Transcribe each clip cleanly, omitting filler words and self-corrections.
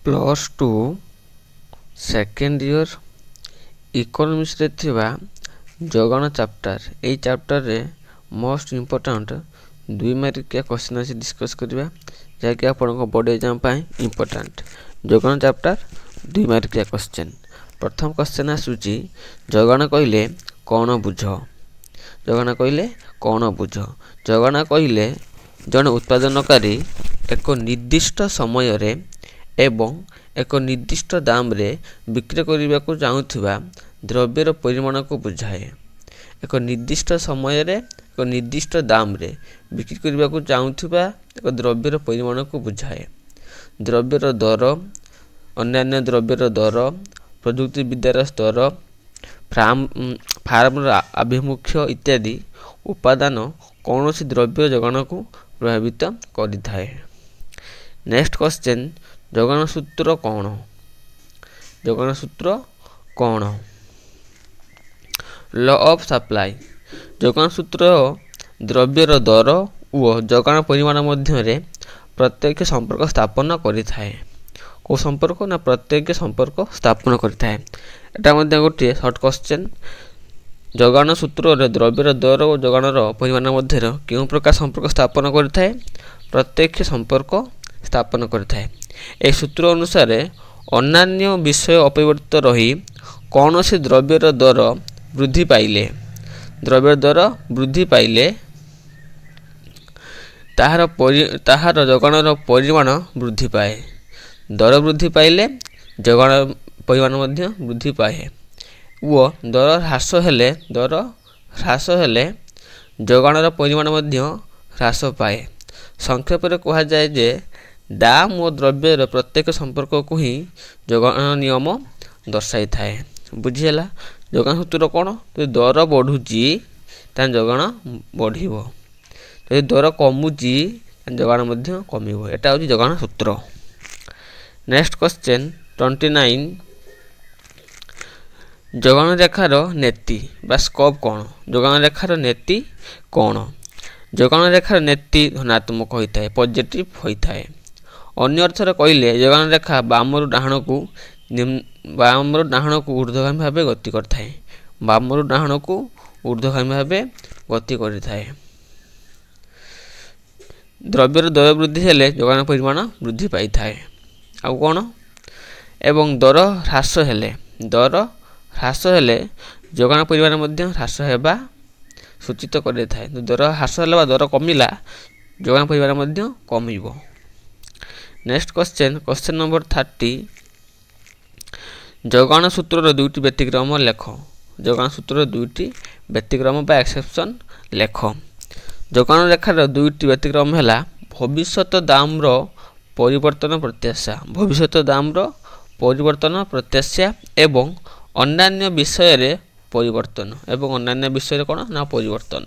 +2 second year economics रे थिबा जोगण chapter ए chapter रे मोस्ट इंपोर्टेंट 2 मार्किया क्वेश्चन अछि डिस्कस करबा जाके आपन को बोर्ड एग्जाम पाए इंपोर्टेंट जोगण चैप्टर 2 मार्किया क्वेश्चन। प्रथम क्वेश्चन आसुची जोगण कहिले कोन बुझ। जोगण कहिले कोन बुझ। जोगण कहिले जन उत्पादनकारी एक निर्दिष्ट समय रे एवं एक निर्दिष्ट दाम रे बिक्री करबा को चाहुथिबा द्रव्यर परिमाण को बुझाए। एक निर्दिष्ट समय रे एक निर्दिष्ट दाम रे बिक्री करबा को चाहुथिबा एक द्रव्यर परिमाण को बुझाए। द्रव्यर दर, अन्य द्रव्यर दर, प्रयुक्ति विद्यार स्तर, फार्म आभिमुख्य इत्यादि उपादान कौनसी द्रव्य जोगण को प्रभावित करिथाए। नेक्स्ट क्वेश्चन जोगण सूत्र कौन। जोगण सूत्र कौन। Law of supply. जोगण सूत्र द्रव्यर दर और जोगण परिमाण मध्य रे प्रत्यक्ष संपर्क स्थापन करिथाए। को संपर्क ना प्रत्यक्ष संपर्क स्थापन करिथाए। एटा मध्य गोटे शॉर्ट क्वेश्चन। जोगण सूत्र रे द्रव्यर दर और जोगणर परिमाण मध्य रे केउ प्रकार संपर्क स्थापन करिथाए। प्रत्यक्ष संपर्क स्थापन करिथाए। ए सूत्र अनुसार अन्य विषय अपरिवर्तित रही कौनसी द्रव्यर दर वृद्धि पाइले, द्रव्यर दर वृद्धि पाइले ताहार जोगणर परिमाण वृद्धि पाए। दर वृद्धि पाइले जोगण परिमाण मध्य वृद्धि पाए वो दर ह्रास हेले जोगणर परिमाण मध्य ह्रास पाए। संक्षेप रे कहा जाए जे दाम और द्रव्यर प्रत्येक संपर्क को ही जोगण नियम दर्शाई थाए। बुझीला जोगण सूत्र कौन। तो दर बढ़ुची तान जोगण बढ़िबो, तो दर कमुची जोगण मध्य कमिबो। एटा होची जोगण सूत्र। नेक्स्ट क्वेश्चन 29 जोगण रेखार नीति बा स्कोप कौन। जोगण रेखार नीति कौन। जोगण रेखार नीति धनात्मक होता है, पॉजिटिव होता है। अन्य अर्थ रे कहले जोगण रेखा बामरु डाहण को ऊर्ध्वगामी भाव गति करथाए। बामरु डाहण को ऊर्ध्वगामी भाव गति करथाए। द्रव्यर दर वृद्धि हेले जोगण परिमाण वृद्धि पाई थाए। आ कोन एवं दर ह्रास हेले जोगण परिमाण मध्य ह्रास हेबा सूचित करे थाए। दर ह्रास हेले दर कमिला जोगण परिमाण मध्य कमिबो। नेक्स्ट क्वेश्चन क्वेश्चन नंबर 30 जोगण सूत्र दुईटी व्यतिक्रम लेख। जोगण सूत्र दुईटी व्यतिक्रम बा एक्सेप्शन लेख। जोगण रेखार दुईटी व्यतिक्रम हैला भविष्यत दाम रो परिवर्तन प्रत्याशा, भविष्यत दाम रो परिवर्तन प्रत्याशा एवं अन्य विषय रे परिवर्तन एवं अन्य विषय रे कोन ना परिवर्तन।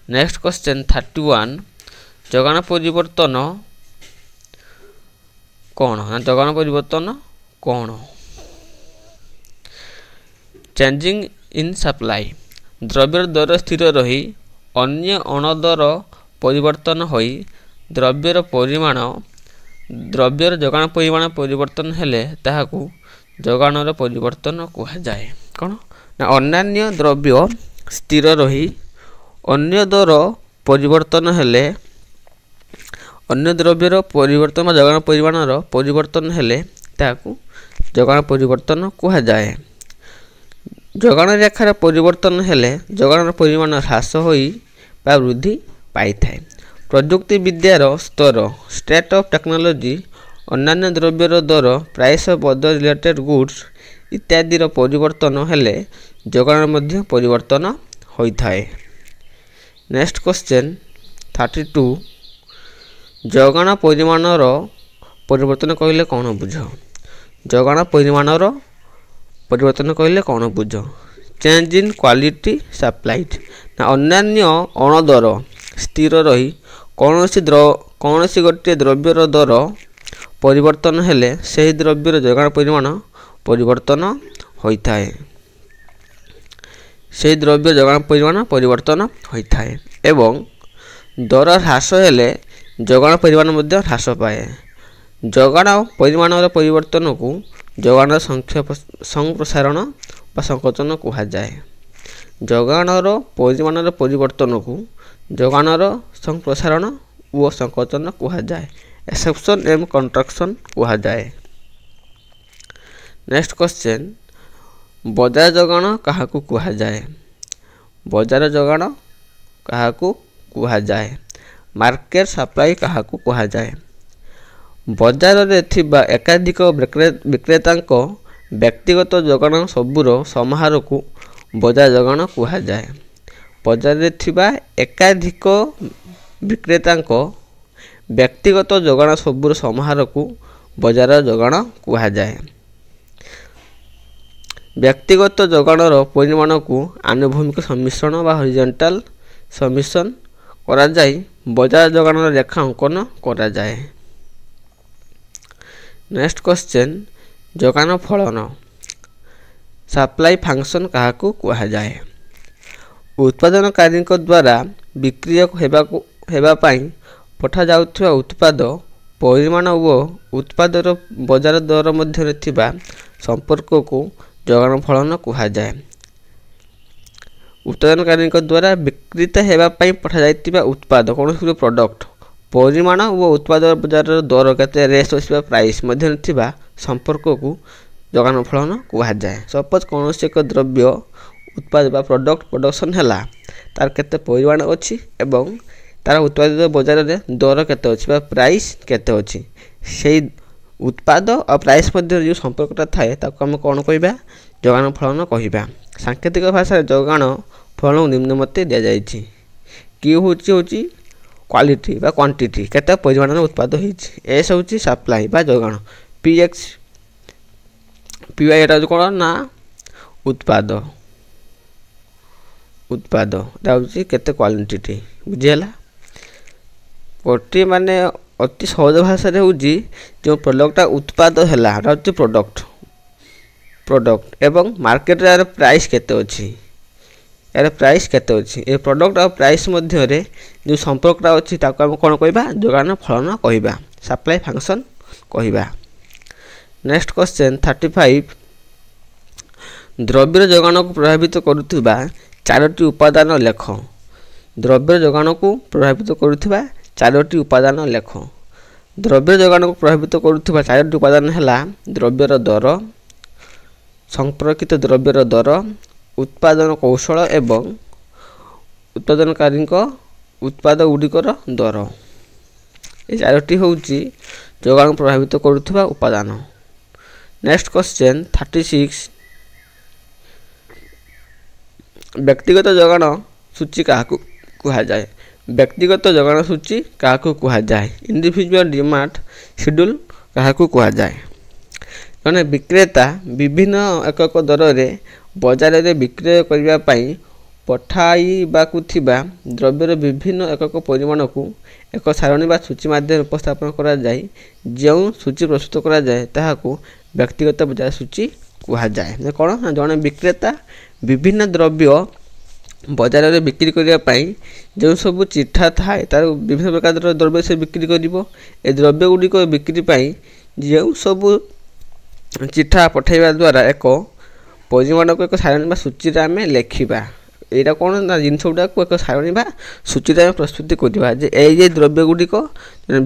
नेक्स्ट क्वेश्चन 31 जोगण परिवर्तन कौन ना जोगण परिवर्तन कौन। चेंजिंग इन सप्लाई द्रव्यर दर स्थिर रही अन्य अणदर परिवर्तन होई द्रव्यर जोगण परिमाण परिवर्तन हेले ताहाकू जोगणर परिवर्तन कहा जाए। कौन ना अन्य द्रव्य स्थिर रही अन्य दर परिवर्तन हेले अन्य द्रव्यर परिवर्तन जोगण परिमाणर परिवर्तन हेले ताहाकू जोगण परिवर्तन कहा जाए। जोगण रेखार परिवर्तन हेले जोगणर परिमाण ह्रास होई बा वृद्धि पाई थाए। प्रयुक्ति विद्यार स्तर स्टेट ऑफ टेक्नोलॉजी अन्य द्रव्यर दर price of other related goods इत्यादि परिवर्तन हेले जोगण मध्य परिवर्तन होई थाए। नेक्स्ट क्वेश्चन 32 जोगण परिमाणर परिवर्तन कहले कौन बुझ। जोगण परिमाणर परिवर्तन कहले कौन बुझ। चेंज इन क्वालिटी सप्लाइड ना अन्य अणदर स्थिर रही कौनसी गोटे द्रव्यर दर परिवर्तन हेले ସେହି द्रव्यर जोगण परिमाण परिवर्तन होता है। ସେହି द्रव्य जोगण परिमाण परिवर्तन होता है एवं दर ह्रास हेले जोगण परिमाण ह्रास पाए। ଯୋଗାଣ ପରିମାଣର ପରିବର୍ତ୍ତନକୁ ଯୋଗାଣର ସଂପ୍ରସାରଣ ବା ସଂକୋଚନ କୁହାଯାଏ। ଯୋଗାଣର ପରିମାଣର ପରିବର୍ତ୍ତନକୁ ଯୋଗାଣର ସଂପ୍ରସାରଣ ଓ ସଂକୋଚନ କୁହାଯାଏ। ଏକ୍ସେପ୍ସନ୍ ଏବଂ କଣ୍ଟ୍ରାକ୍ସନ୍ କୁହାଯାଏ। ନେକ୍ସଟ କ୍ୱେଶ୍ଚନ୍, ବଜାର ଯୋଗାଣ କାହାକୁ କୁହାଯାଏ? ବଜାର ଯୋଗାଣ କାହାକୁ କୁହାଯାଏ? ମାର୍କେଟ ସପ୍ଲାଇ କାହାକୁ କୁହାଯାଏ? ବଜାରରେ ଥିବା ଏକାଧିକ ବିକ୍ରେତାଙ୍କ ବ୍ୟକ୍ତିଗତ ଯୋଗାଣ ସବୁର ସମାହାରକୁ ବଜାର ଯୋଗାଣ କୁହାଯାଏ। ବଜାରରେ ଥିବା ଏକାଧିକ ବିକ୍ରେତାଙ୍କ ବ୍ୟକ୍ତିଗତ ଯୋଗାଣ ସବୁର ସମାହାରକୁ ବଜାର ଯୋଗାଣ କୁହାଯାଏ। ବ୍ୟକ୍ତିଗତ ଯୋଗାଣର ପରିମାଣକୁ ଆନୁଭୂମିକ ସମ୍ମିଶ୍ରଣ ବା ହରିଜଣ୍ଟାଲ ସମ୍ମିଶ୍ରଣ କରାଯାଇ ବଜାର ଯୋଗାଣର ରେଖା ଅଙ୍କନ କରାଯାଏ। ନେକ୍ସଟ କ୍ୱେଶ୍ଚନ୍, ଯୋଗାଣ ଫଳନ ସପ୍ଲାଇ ଫଙ୍କସନ୍ କାହାକୁ କୁହାଯାଏ? ଉତ୍ପାଦନକାରୀଙ୍କ ଦ୍ୱାରା ବିକ୍ରୟ ହେବା ପାଇଁ ପଠାଯାଉଥିବା ଉତ୍ପାଦ ପରିମାଣ ଓ ଉତ୍ପାଦର ବଜାର ଦର ମଧ୍ୟରେ ଥିବା ସମ୍ପର୍କକୁ ଯୋଗାଣ ଫଳନ କୁହାଯାଏ। ଉତ୍ପାଦନକାରୀଙ୍କ ଦ୍ୱାରା ବିକ୍ରିତ ହେବା ପାଇଁ ପଠାଯାଇଥିବା ଉତ୍ପାଦ କୌଣସି ପ୍ରଡକ୍ଟ ପରିମାଣ ଓ ଉତ୍ପାଦ ବଜାରର ଦର କେତେ ରେସ୍ ବା ପ୍ରାଇସ୍ ମଧ୍ୟରେ ଥିବା ସମ୍ପର୍କକୁ ଯୋଗାଣ ଫଳନ କୁହାଯାଏ। ସପୋଜ କୌଣସି ଏକ ଦ୍ରବ୍ୟ ଉତ୍ପାଦ ବା ପ୍ରଡକ୍ସନ୍ ହେଲା, ତାର କେତେ ପରିମାଣ ଅଛି ଏବଂ ତାର ଉତ୍ପାଦିତ ବଜାରରେ ଦର କେତେ ଅଛି ବା ପ୍ରାଇସ୍ କେତେ ଅଛି, ସେଇ ଉତ୍ପାଦ ଆଉ ପ୍ରାଇସ୍ ମଧ୍ୟରେ ଯେଉଁ ସମ୍ପର୍କଟା ଥାଏ ତାକୁ ଆମେ କ'ଣ କହିବା? ଯୋଗାଣ ଫଳନ କହିବା। ସାଙ୍କେତିକ ଭାଷାରେ ଯୋଗାଣ ଫଳନକୁ ନିମ୍ନ ମତେ ଦିଆଯାଇଛି। କ୍ୟୁ ହେଉଛି କ୍ୱାଲିଟି ବା କ୍ୱାଣ୍ଟିଟି, କେତେ ପରିମାଣର ଉତ୍ପାଦ ହେଇଛି। ଏସ୍ ହେଉଛି ସପ୍ଲାଇ ବା ଯୋଗାଣ। ପିୱାଇ ଏଟା ହେଉଛି କ'ଣ ନା ଉତ୍ପାଦ ଏଟା ହେଉଛି କେତେ କ୍ୱାଲିଟି। ବୁଝିହେଲା? ଗୋଟିଏ ମାନେ ଅତି ସହଜ ଭାଷାରେ ହେଉଛି ଯେଉଁ ପ୍ରଡ଼କ୍ଟଟା ଉତ୍ପାଦ ହେଲା ଏଟା ହେଉଛି ପ୍ରଡ଼କ୍ଟ ଏବଂ ମାର୍କେଟରେ ଏହାର ପ୍ରାଇସ୍ କେତେ ଅଛି, ଏ ପ୍ରଡ଼କ୍ଟ ଆଉ ପ୍ରାଇସ୍ ମଧ୍ୟରେ ଯେଉଁ ସମ୍ପର୍କଟା ଅଛି ତାକୁ ଆମେ କ'ଣ କହିବା? ଯୋଗାଣ ଫଳନ କହିବା, ସପ୍ଲାଇ ଫଙ୍କସନ୍ କହିବା। ନେକ୍ସଟ କ୍ୱେଶ୍ଚନ୍ 35, ଦ୍ରବ୍ୟର ଯୋଗାଣକୁ ପ୍ରଭାବିତ କରୁଥିବା 4ଟି ଉପାଦାନ ଲେଖ। ଦ୍ରବ୍ୟର ଯୋଗାଣକୁ ପ୍ରଭାବିତ କରୁଥିବା 4ଟି ଉପାଦାନ ଲେଖ। ଦ୍ରବ୍ୟ ଯୋଗାଣକୁ ପ୍ରଭାବିତ କରୁଥିବା 4ଟି ଉପାଦାନ ହେଲା ଦ୍ରବ୍ୟର ଦର, ସମ୍ପର୍କିତ ଦ୍ରବ୍ୟର ଦର, ଉତ୍ପାଦନ କୌଶଳ ଏବଂ ଉତ୍ପାଦନକାରୀଙ୍କ ଉତ୍ପାଦ ଗୁଡ଼ିକର ଦର। ଏ 4ଟି ହେଉଛି ଯୋଗାଣକୁ ପ୍ରଭାବିତ କରୁଥିବା ଉପାଦାନ। ନେକ୍ସଟ କ୍ୱେଶ୍ଚନ୍ 36, ବ୍ୟକ୍ତିଗତ ଯୋଗାଣ ସୂଚୀ କାହାକୁ କୁହାଯାଏ? ବ୍ୟକ୍ତିଗତ ଯୋଗାଣ ସୂଚୀ କାହାକୁ କୁହାଯାଏ? ଇଣ୍ଡିଭିଜୁଆଲ ଡିମାଣ୍ଡ ସିଡ୍ୟୁଲ୍ କାହାକୁ କୁହାଯାଏ? ଜଣେ ବିକ୍ରେତା ବିଭିନ୍ନ ଏକକ ଦରରେ ବଜାରରେ ବିକ୍ରୟ କରିବା ପାଇଁ ପଠାଇବାକୁ ଥିବା ଦ୍ରବ୍ୟର ବିଭିନ୍ନ ଏକକ ପରିମାଣକୁ ଏକ ସାରଣୀ ବା ସୂଚୀ ମାଧ୍ୟମରେ ଉପସ୍ଥାପନ କରାଯାଇ ଯେଉଁ ସୂଚୀ ପ୍ରସ୍ତୁତ କରାଯାଏ ତାହାକୁ ବ୍ୟକ୍ତିଗତ ବଜାର ସୂଚୀ କୁହାଯାଏ। କ'ଣ ନା ଜଣେ ବିକ୍ରେତା ବିଭିନ୍ନ ଦ୍ରବ୍ୟ ବଜାରରେ ବିକ୍ରି କରିବା ପାଇଁ ଯେଉଁ ସବୁ ଚିଠା ଥାଏ ତାର ବିଭିନ୍ନ ପ୍ରକାରର ଦ୍ରବ୍ୟ ସେ ବିକ୍ରି କରିବ। ଏ ଦ୍ରବ୍ୟ ଗୁଡ଼ିକ ବିକ୍ରି ପାଇଁ ଯେଉଁ ସବୁ ଚିଠା ପଠାଇବା ଦ୍ୱାରା ଏକ ପରିମାଣକୁ ଏକ ସାରଣୀ ବା ସୂଚୀରେ ଆମେ ଲେଖିବା। ଏଇଟା କ'ଣ ନା ଜିନିଷ ଗୁଡ଼ାକୁ ଏକ ସାରଣୀ ବା ସୂଚୀରେ ଆମେ ପ୍ରସ୍ତୁତି କରିବା ଯେ ଏଇ ଦ୍ରବ୍ୟ ଗୁଡ଼ିକ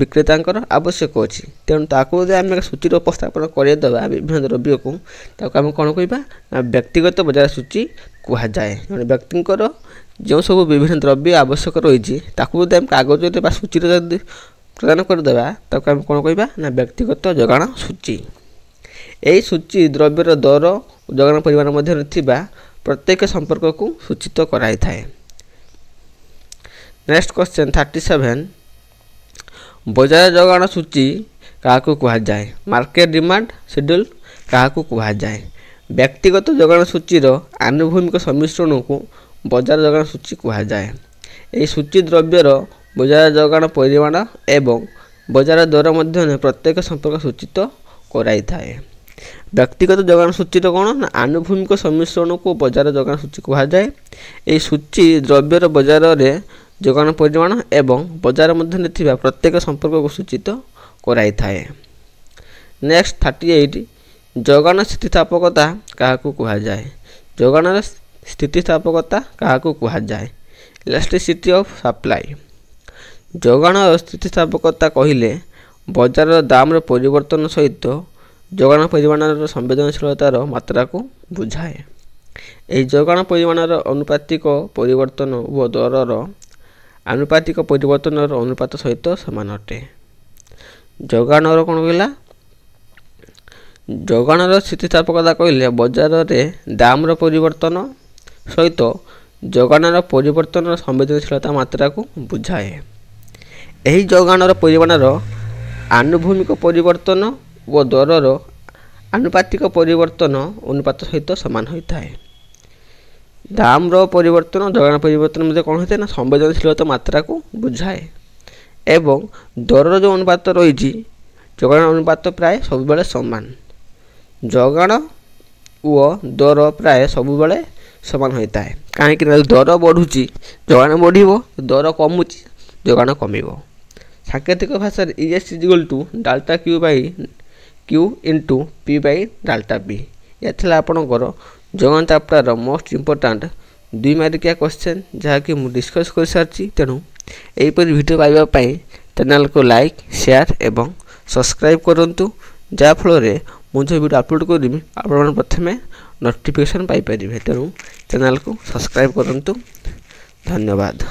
ବିକ୍ରେତାଙ୍କର ଆବଶ୍ୟକ ଅଛି। ତେଣୁ ତାକୁ ଯଦି ଆମେ ସୂଚୀରେ ଉପସ୍ଥାପନ କରିଦେବା ବିଭିନ୍ନ ଦ୍ରବ୍ୟକୁ, ତାକୁ ଆମେ କ'ଣ କହିବା ନା ବ୍ୟକ୍ତିଗତ ବଜାର ସୂଚୀ କୁହାଯାଏ। ଜଣେ ବ୍ୟକ୍ତିଙ୍କର ଯେଉଁ ସବୁ ବିଭିନ୍ନ ଦ୍ରବ୍ୟ ଆବଶ୍ୟକ ରହିଛି ତାକୁ ଯଦି ଆମେ କାଗଜରେ ବା ସୂଚୀରେ ଯଦି ପ୍ରଦାନ କରିଦେବା ତାକୁ ଆମେ କ'ଣ କହିବା ନା ବ୍ୟକ୍ତିଗତ ଯୋଗାଣ ସୂଚୀ। ଏହି ସୂଚୀ ଦ୍ରବ୍ୟର ଦର ଓ ଯୋଗାଣ ପରିମାଣ ମଧ୍ୟରେ ଥିବା ପ୍ରତ୍ୟେକ ସମ୍ପର୍କକୁ ସୂଚିତ କରାଇଥାଏ। ନେକ୍ସଟ କ୍ୱେଶ୍ଚନ୍ 37, ବଜାର ଯୋଗାଣ ସୂଚୀ କାହାକୁ କୁହାଯାଏ? ମାର୍କେଟ ଡିମାଣ୍ଡ ସିଡ୍ୟୁଲ୍ କାହାକୁ କୁହାଯାଏ? ବ୍ୟକ୍ତିଗତ ଯୋଗାଣ ସୂଚୀର ଆନୁଭୂମିକ ସମ୍ମିଶ୍ରଣକୁ ବଜାର ଯୋଗାଣ ସୂଚୀ କୁହାଯାଏ। ଏହି ସୂଚୀ ଦ୍ରବ୍ୟର ବଜାର ଯୋଗାଣ ପରିମାଣ ଏବଂ ବଜାର ଦର ମଧ୍ୟରେ ପ୍ରତ୍ୟେକ ସମ୍ପର୍କ ସୂଚିତ କରାଇଥାଏ। ବ୍ୟକ୍ତିଗତ ଯୋଗାଣ ସୂଚୀର କ'ଣ ନା ଆନୁଭୂମିକ ସମ୍ମିଶ୍ରଣକୁ ବଜାର ଯୋଗାଣ ସୂଚୀ କୁହାଯାଏ। ଏହି ସୂଚୀ ଦ୍ରବ୍ୟର ବଜାରରେ ଯୋଗାଣ ପରିମାଣ ଏବଂ ବଜାର ମଧ୍ୟରେ ଥିବା ପ୍ରତ୍ୟେକ ସମ୍ପର୍କକୁ ସୂଚିତ କରାଇଥାଏ। नेक्स्ट 38 जोगान स्थितिस्थापकता काहाकू कुहाजाए जोगानर स्थितिस्थापकता काहाकू कुहाजाए इलास्टिसिटी ऑफ सप्लाई जोगान स्थितिस्थापकता कहिले बजार दाम परिवर्तन सहित जोगान परिमाणर संवेदनशीलतार मात्रा को बुझाए यह जोगान परिमाणर अनुपातिक परिवर्तन व दरर आनुपातिक परिवर्तन अनुपात सहित समान अटे जोगानर कौन कहला जोगानर स्थितिस्थापकता कहले बजार रे दाम परिवर्तन सहित जोगानर परिवर्तन संवेदनशीलता मात्रा को बुझाए यही जोगानर परिमाणर आनुभूमिक परिवर्तन व दरर आनुपातिक परिवर्तन अनुपात सहित समान होता है दाम परिवर्तन जोगान परिवर्तन मध्य कौन होता है ना संवेदनशीलता मात्रा को बुझाए एवं दरर जो अनुपात रही जोगान अनुपात प्राय सब बेले समान जोगान व दर प्राय सब बेले समान होता है कहीं दर बढ़ुची जोगान बढ़ो दर कमुची जोगान कमिब सांकेतिक भाषा ES = delta Q by Q into P by delta P यह था आपणकर जोगान चैप्टर मोस्ट इंपोर्टेंट 2 मार्किया क्वेश्चन जहाँकि मुझे डिस्कस कर सारी तेणु यहीपरि वीडियो पाइबापी चैनल को लाइक शेयर एवं सब्सक्राइब करंतु जाफल मुझे वीडियो अपलोड करी आप प्रथम नोटिफिकेशन पाइपर तेणु चैनल को सब्सक्राइब करंतु धन्यवाद।